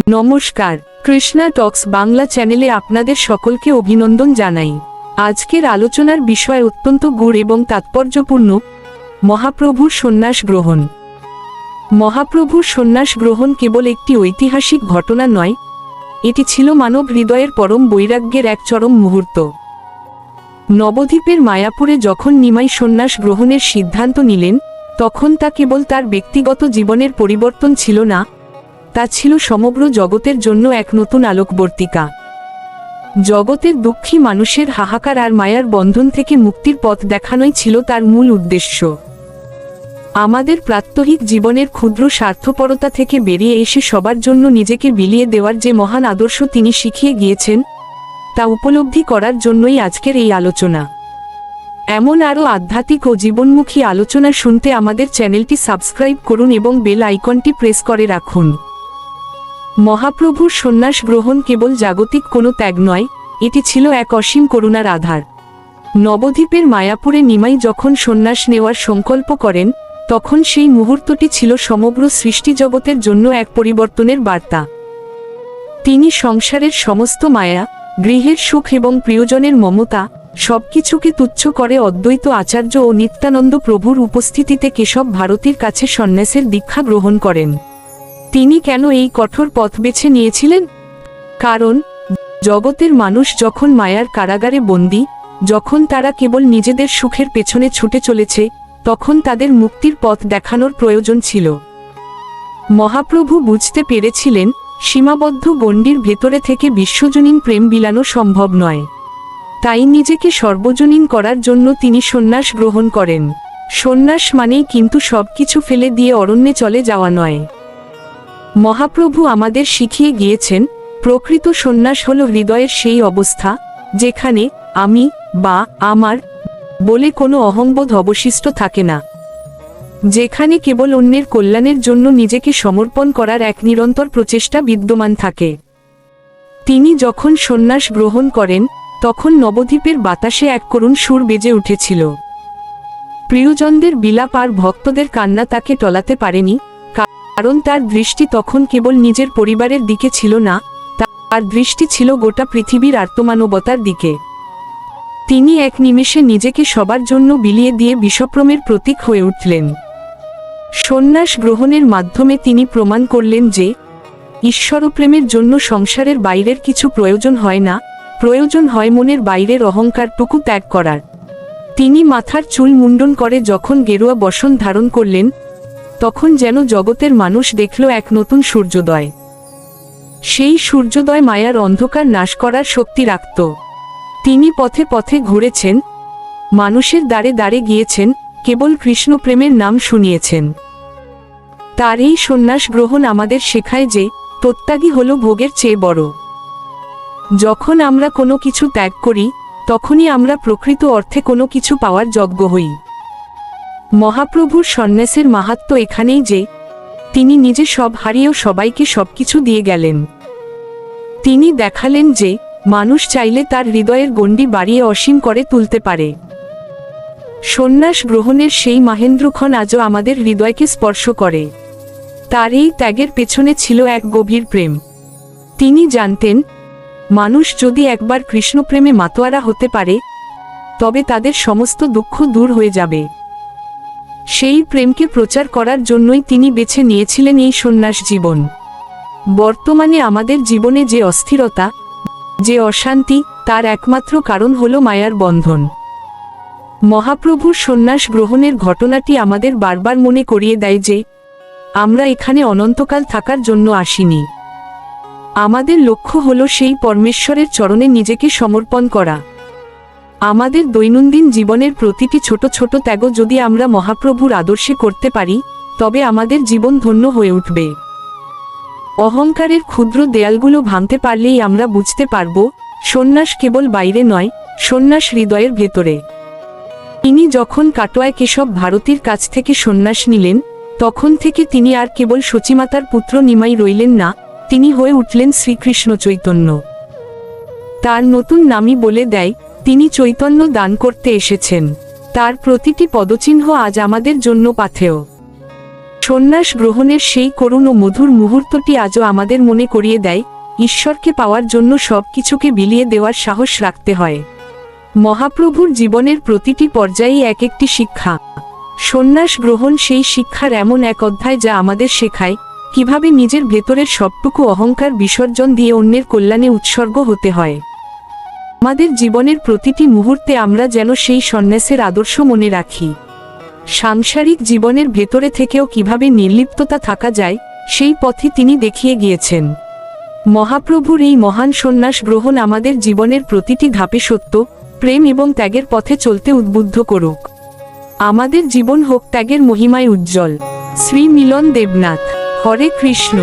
নমস্কার, কৃষ্ণা টক্স বাংলা চ্যানেলে আপনাদের সকলকে অভিনন্দন জানাই। আজকের আলোচনার বিষয় অত্যন্ত গূঢ় এবং তাৎপর্যপূর্ণ, মহাপ্রভুর সন্ন্যাস গ্রহণ। মহাপ্রভুর সন্ন্যাস গ্রহণ কেবল একটি ঐতিহাসিক ঘটনা নয়, এটি ছিল মানব হৃদয়ের পরম বৈরাগ্যের এক চরম মুহূর্ত। নবদ্বীপের মায়াপুরে যখন নিমাই সন্ন্যাস গ্রহণের সিদ্ধান্ত নিলেন, তখন তা কেবল তার ব্যক্তিগত জীবনের পরিবর্তন ছিল না, তা ছিল সমগ্র জগতের জন্য এক নতুন আলোকবর্তিকা। জগতের দুঃখী মানুষের হাহাকার আর মায়ার বন্ধন থেকে মুক্তির পথ দেখানোই ছিল তার মূল উদ্দেশ্য। আমাদের প্রাত্যহিক জীবনের ক্ষুদ্র স্বার্থপরতা থেকে বেরিয়ে এসে সবার জন্য নিজেকে বিলিয়ে দেওয়ার যে মহান আদর্শ তিনি শিখিয়ে গিয়েছেন, তা উপলব্ধি করার জন্যই আজকের এই আলোচনা। এমন আরও আধ্যাত্মিক ও জীবনমুখী আলোচনা শুনতে আমাদের চ্যানেলটি সাবস্ক্রাইব করুন এবং বেল আইকনটি প্রেস করে রাখুন। মহাপ্রভুর সন্ন্যাস গ্রহণ কেবল জাগতিক কোনো ত্যাগ নয়, এটি ছিল এক অসীম করুণার আধার। নবদ্বীপের মায়াপুরে নিমাই যখন সন্ন্যাস নেওয়ার সংকল্প করেন, তখন সেই মুহূর্তটি ছিল সমগ্র সৃষ্টিজগতের জন্য এক পরিবর্তনের বার্তা। তিনি সংসারের সমস্ত মায়া, গৃহের সুখ এবং প্রিয়জনের মমতা সবকিছুকে তুচ্ছ করে অদ্বৈত আচার্য ও নিত্যানন্দ প্রভুর উপস্থিতিতে কেশব ভারতীর কাছে সন্ন্যাসের দীক্ষা গ্রহণ করেন। তিনি কেন এই কঠোর পথ বেছে নিয়েছিলেন? কারণ জগতের মানুষ যখন মায়ার কারাগারে বন্দী, যখন তারা কেবল নিজেদের সুখের পেছনে ছুটে চলেছে, তখন তাদের মুক্তির পথ দেখানোর প্রয়োজন ছিল। মহাপ্রভু বুঝতে পেরেছিলেন, সীমাবদ্ধ গণ্ডির ভেতরে থেকে বিশ্বজনীন প্রেম বিলানো সম্ভব নয়। তাই নিজেকে সর্বজনীন করার জন্য তিনি সন্ন্যাস গ্রহণ করেন। সন্ন্যাস মানেই কিন্তু সবকিছু ফেলে দিয়ে অরণ্যে চলে যাওয়া নয়। মহাপ্রভু আমাদের শিখিয়ে গিয়েছেন, প্রকৃত সন্ন্যাস হল হৃদয়ের সেই অবস্থা, যেখানে আমি বা আমার বলে কোনো অহংবোধ অবশিষ্ট থাকে না, যেখানে কেবল অন্যের কল্যাণের জন্য নিজেকে সমর্পণ করার এক নিরন্তর প্রচেষ্টা বিদ্যমান থাকে। তিনি যখন সন্ন্যাস গ্রহণ করেন, তখন নবদ্বীপের বাতাসে এক করুণ সুর বেজে উঠেছিল। প্রিয়জনদের বিলাপ আর ভক্তদের কান্না তাকে টলাতে পারেনি, কারণ তার দৃষ্টি তখন কেবল নিজের পরিবারের দিকে ছিল না, তার দৃষ্টি ছিল গোটা পৃথিবীর আর্তমানবতার দিকে। তিনি এক নিমেষে নিজেকে সবার জন্য বিলিয়ে দিয়ে বিষপ্রমের প্রতীক হয়ে উঠলেন। সন্ন্যাস গ্রহণের মাধ্যমে তিনি প্রমাণ করলেন যে ঈশ্বরপ্রেমের জন্য সংসারের বাইরের কিছু প্রয়োজন হয় না, প্রয়োজন হয় মনের বাইরের অহংকারটুকু ত্যাগ করার। তিনি মাথার চুল মুন্ডন করে যখন গেরুয়া বসন ধারণ করলেন, তখন যেন জগতের মানুষ দেখল এক নতুন সূর্যোদয়। সেই সূর্যোদয় মায়ার অন্ধকার নাশ করার শক্তি রাখত। তিনি পথে পথে ঘুরেছেন, মানুষের দ্বারে দ্বারে গিয়েছেন, কেবল কৃষ্ণপ্রেমের নাম শুনিয়েছেন। তার এই সন্ন্যাস গ্রহণ আমাদের শেখায় যে প্রত্যাগী হল ভোগের চেয়ে বড়। যখন আমরা কোনো কিছু ত্যাগ করি, তখনই আমরা প্রকৃত অর্থে কোনো কিছু পাওয়ার যোগ্য হই। মহাপ্রভুর সন্ন্যাসের মাহাত্ম্য এখানেই যে তিনি নিজে সব হারিয়েও সবাইকে সবকিছু দিয়ে গেলেন। তিনি দেখালেন যে মানুষ চাইলে তার হৃদয়ের গণ্ডি বাড়িয়ে অসীম করে তুলতে পারে। সন্ন্যাস গ্রহণের সেই মাহেন্দ্রক্ষণ আজও আমাদের হৃদয়কে স্পর্শ করে। তার এই ত্যাগের পেছনে ছিল এক গভীর প্রেম। তিনি জানতেন, মানুষ যদি একবার কৃষ্ণপ্রেমে মাতোয়ারা হতে পারে, তবে তাদের সমস্ত দুঃখ দূর হয়ে যাবে। সেই প্রেমকে প্রচার করার জন্যই তিনি বেছে নিয়েছিলেন এই সন্ন্যাস জীবন। বর্তমানে আমাদের জীবনে যে অস্থিরতা, যে অশান্তি, তার একমাত্র কারণ হল মায়ার বন্ধন। মহাপ্রভুর সন্ন্যাস গ্রহণের ঘটনাটি আমাদের বারবার মনে করিয়ে দেয় যে আমরা এখানে অনন্তকাল থাকার জন্য আসিনি। আমাদের লক্ষ্য হল সেই পরমেশ্বরের চরণে নিজেকে সমর্পণ করা। আমাদের দৈনন্দিন জীবনের প্রতিটি ছোট ছোট ত্যাগও যদি আমরা মহাপ্রভুর আদর্শে করতে পারি, তবে আমাদের জীবন ধন্য হয়ে উঠবে। অহংকারের ক্ষুদ্র দেয়ালগুলো ভাঙতে পারলেই আমরা বুঝতে পারব, সন্ন্যাস কেবল বাইরে নয়, সন্ন্যাস হৃদয়ের ভেতরে। তিনি যখন কাটোয়ায় কেশব ভারতীর কাছ থেকে সন্ন্যাস নিলেন, তখন থেকে তিনি আর কেবল সচিমাতার পুত্র নিমাই রইলেন না, তিনি হয়ে উঠলেন শ্রীকৃষ্ণ চৈতন্য। তার নতুন নামই বলে দেয়, তিনি চৈতন্য দান করতে এসেছেন। তার প্রতিটি পদচিহ্ন আজ আমাদের জন্য পাথেয়। সন্ন্যাস গ্রহণের সেই করুণ ও মধুর মুহূর্তটি আজও আমাদের মনে করিয়ে দেয়, ঈশ্বরকে পাওয়ার জন্য সবকিছুকে বিলিয়ে দেওয়ার সাহস রাখতে হয়। মহাপ্রভুর জীবনের প্রতিটি পর্যায়েই এক একটি শিক্ষা। সন্ন্যাস গ্রহণ সেই শিক্ষার এমন এক অধ্যায় যা আমাদের শেখায় কিভাবে নিজের ভেতরের সবটুকু অহংকার বিসর্জন দিয়ে অন্যের কল্যাণে উৎসর্গ হতে হয়। আমাদের জীবনের প্রতিটি মুহূর্তে আমরা যেন সেই সন্ন্যাসের আদর্শ মনে রাখি। সাংসারিক জীবনের ভেতরে থেকেও কিভাবে নির্লিপ্ততা থাকা যায় সেই পথই তিনি দেখিয়ে গিয়েছেন। মহাপ্রভুর এই মহান সন্ন্যাস গ্রহণ আমাদের জীবনের প্রতিটি ধাপে সত্য, প্রেম এবং ত্যাগের পথে চলতে উদ্বুদ্ধ করুক। আমাদের জীবন হোক ত্যাগের মহিমায় উজ্জ্বল। শ্রী মিলন দেবনাথ। হরে কৃষ্ণ।